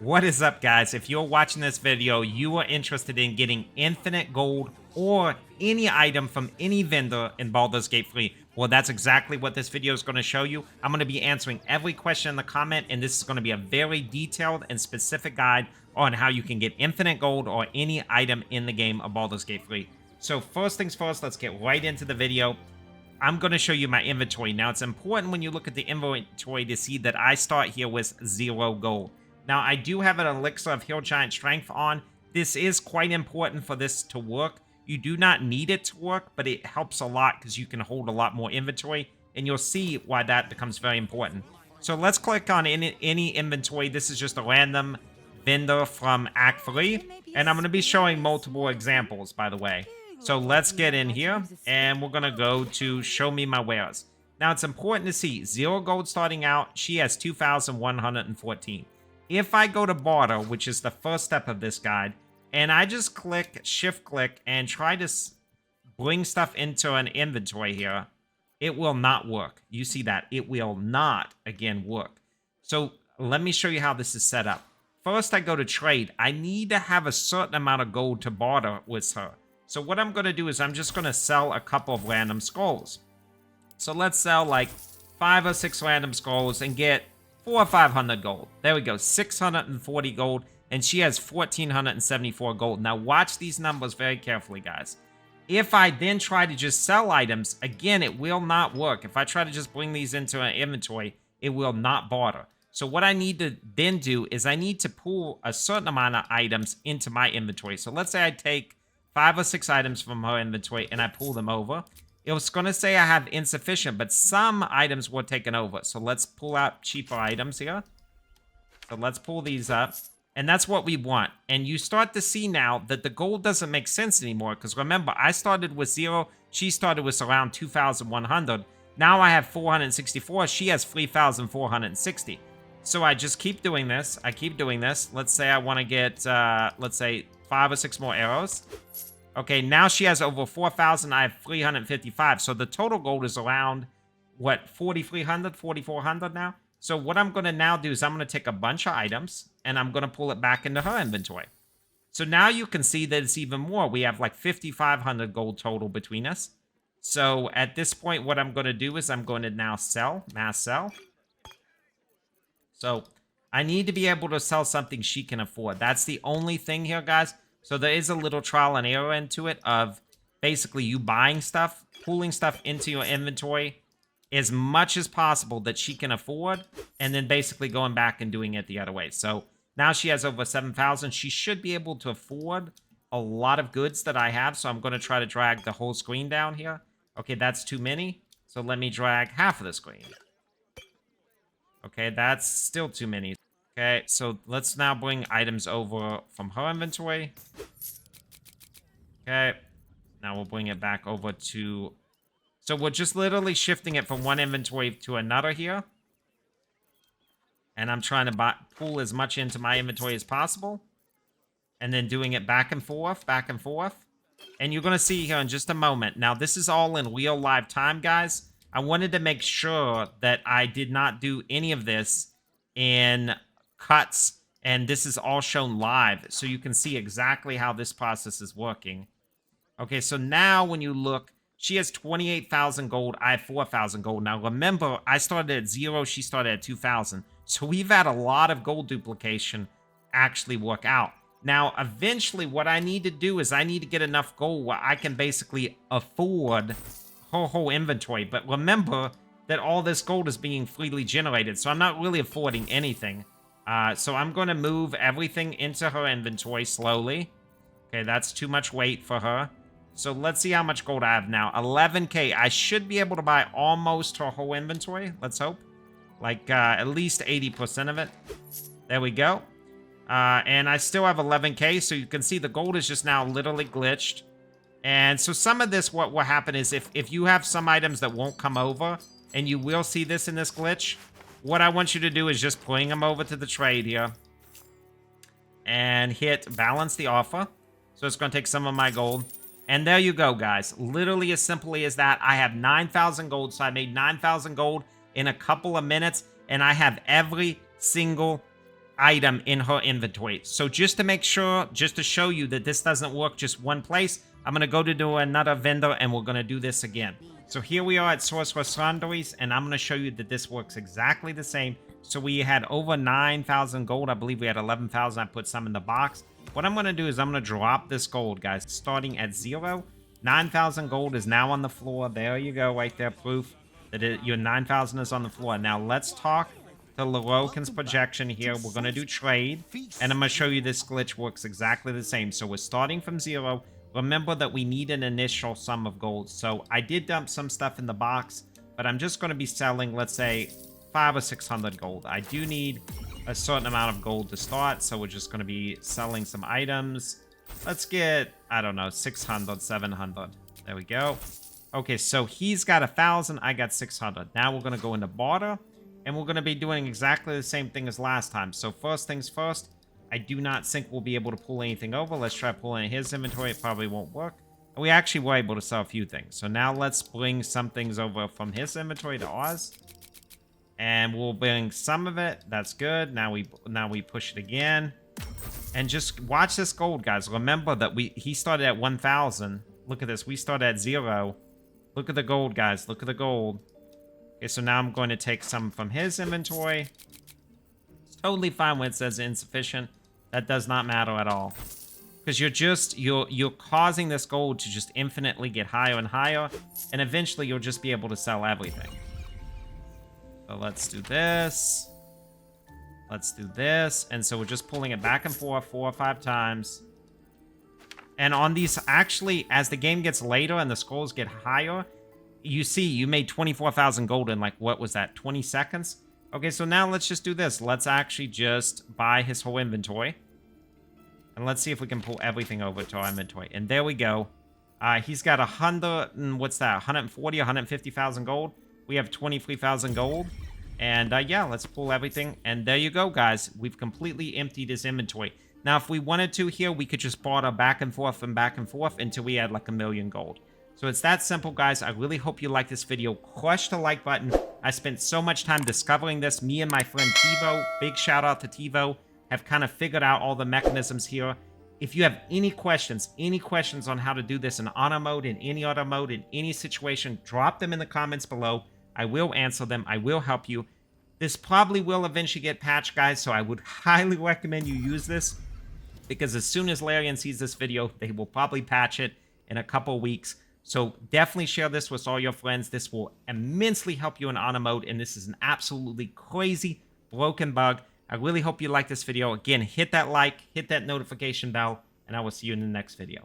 What is up, guys? If you're watching this video, you are interested in getting infinite gold or any item from any vendor in Baldur's Gate 3. Well, that's exactly what this video is going to show you. I'm going to be answering every question in the comment, and this is going to be a very detailed and specific guide on how you can get infinite gold or any item in the game of Baldur's Gate 3. So first things first, let's get right into the video. I'm going to show you my inventory. Now, it's important when you look at the inventory to see that I start here with 0 gold. Now, I do have an Elixir of Hill Giant Strength on. This is quite important for this to work. You do not need it to work, but it helps a lot because you can hold a lot more inventory, and you'll see why that becomes very important. So let's click on any inventory. This is just a random vendor from Act 3, and I'm going to be showing multiple examples, by the way. So let's get in here, and we're going to go to Show Me My Wares. Now, it's important to see 0 gold starting out. She has 2,114. If I go to barter, which is the first step of this guide, and I just click, shift click, and try to bring stuff into an inventory here, it will not work. You see that? It will not, again, work. So let me show you how this is set up. First, I go to trade. I need to have a certain amount of gold to barter with her. So what I'm going to do is I'm just going to sell a couple of random scrolls. So let's sell like 5 or 6 random scrolls and get 400 or 500 gold. There we go, 640 gold, and she has 1,474 gold. Now watch these numbers very carefully, guys. If I then try to just sell items, again, it will not work. If I try to just bring these into an inventory, it will not barter. So what I need to then do is I need to pull a certain amount of items into my inventory. So let's say I take 5 or 6 items from her inventory and I pull them over. It was going to say I have insufficient, but some items were taken over. So let's pull out cheaper items here. So let's pull these up. And that's what we want. And you start to see now that the gold doesn't make sense anymore. Because remember, I started with 0. She started with around 2,100. Now I have 464. She has 3,460. So I just keep doing this. I keep doing this. Let's say I want to get, let's say, 5 or 6 more arrows. Okay, now she has over 4,000. I have 355. So the total gold is around, what, 4,300, 4,400 now? So what I'm going to now do is I'm going to take a bunch of items, and I'm going to pull it back into her inventory. So now you can see that it's even more. We have like 5,500 gold total between us. So at this point, what I'm going to do is I'm going to now sell, mass sell. So I need to be able to sell something she can afford. That's the only thing here, guys. So there is a little trial and error into it of basically you buying stuff, pulling stuff into your inventory as much as possible that she can afford, and then basically going back and doing it the other way. So now she has over 7,000. She should be able to afford a lot of goods that I have. So I'm going to try to drag the whole screen down here. Okay, that's too many. So let me drag half of the screen. Okay, that's still too many. Okay, so let's now bring items over from her inventory. Okay, now we'll bring it back over to... So we're just literally shifting it from one inventory to another here. And I'm trying to pull as much into my inventory as possible. And then doing it back and forth, back and forth. And you're going to see here in just a moment. Now, this is all in real live time, guys. I wanted to make sure that I did not do any of this in cuts, and this is all shown live, so you can see exactly how this process is working. Okay, so now when you look, she has 28,000 gold, I have 4,000 gold. Now remember, I started at 0, she started at 2,000, so we've had a lot of gold duplication actually work out. Now, eventually, what I need to do is I need to get enough gold where I can basically afford her whole inventory, but remember that all this gold is being freely generated, so I'm not really affording anything. So I'm going to move everything into her inventory slowly. Okay, that's too much weight for her. So let's see how much gold I have now. 11k. I should be able to buy almost her whole inventory. Let's hope. Like at least 80% of it. There we go. And I still have 11k. So you can see the gold is just now literally glitched. And so some of this, what will happen is if you have some items that won't come over, and you will see this in this glitch, what I want you to do is just bring them over to the trade here. And hit balance the offer. So it's going to take some of my gold. And there you go, guys. Literally as simply as that. I have 9,000 gold. So I made 9,000 gold in a couple of minutes. And I have every single item in her inventory. So just to make sure, just to show you that this doesn't work just one place, I'm going to go to do another vendor and we're going to do this again. So here we are at Sorcerer's Laundries, and I'm going to show you that this works exactly the same. So we had over 9,000 gold. I believe we had 11,000. I put some in the box. What I'm going to do is I'm going to drop this gold, guys, starting at 0. 9,000 gold is now on the floor. There you go, right there, proof that your 9,000 is on the floor. Now let's talk to Lerokin's projection here. We're going to do trade, and I'm going to show you this glitch works exactly the same. So we're starting from 0. Remember that we need an initial sum of gold. So I did dump some stuff in the box, but I'm just going to be selling, let's say, 500 or 600 gold. I do need a certain amount of gold to start, so we're just going to be selling some items. Let's get, I don't know, 600, 700. There we go. Okay, so he's got 1,000, I got 600. Now we're going to go into barter, and we're going to be doing exactly the same thing as last time. So first things first, I do not think we'll be able to pull anything over. Let's try pulling his inventory. It probably won't work. And we actually were able to sell a few things. So now let's bring some things over from his inventory to ours. And we'll bring some of it. That's good. Now we push it again. And just watch this gold, guys. Remember that he started at 1,000. Look at this. We started at 0. Look at the gold, guys. Look at the gold. Okay, so now I'm going to take some from his inventory. It's totally fine when it says insufficient. That does not matter at all. Because you're causing this gold to just infinitely get higher and higher. And eventually you'll just be able to sell everything. So let's do this. Let's do this. And so we're just pulling it back and forth 4 or 5 times. And on these, actually, as the game gets later and the scrolls get higher, you see you made 24,000 gold in, like, what was that, 20 seconds? Okay, so now let's just do this. Let's actually just buy his whole inventory. And let's see if we can pull everything over to our inventory. And there we go. He's got 100, and what's that, 140, 150,000 gold. We have 23,000 gold. And yeah, let's pull everything. And there you go, guys. We've completely emptied his inventory. Now, if we wanted to here, we could just barter back and forth until we had like 1,000,000 gold. So it's that simple, guys. I really hope you like this video. Crush the like button. I spent so much time discovering this. Me and my friend Tivo, big shout out to Tivo, have kind of figured out all the mechanisms here. If you have any questions on how to do this in honor mode, in any other mode, in any situation, drop them in the comments below. I will answer them. I will help you. This probably will eventually get patched, guys, so I would highly recommend you use this, because as soon as Larian sees this video, they will probably patch it in a couple weeks. So definitely share this with all your friends. This will immensely help you in honor mode, and this is an absolutely crazy broken bug. I really hope you like this video. Again, hit that like, hit that notification bell, and I will see you in the next video.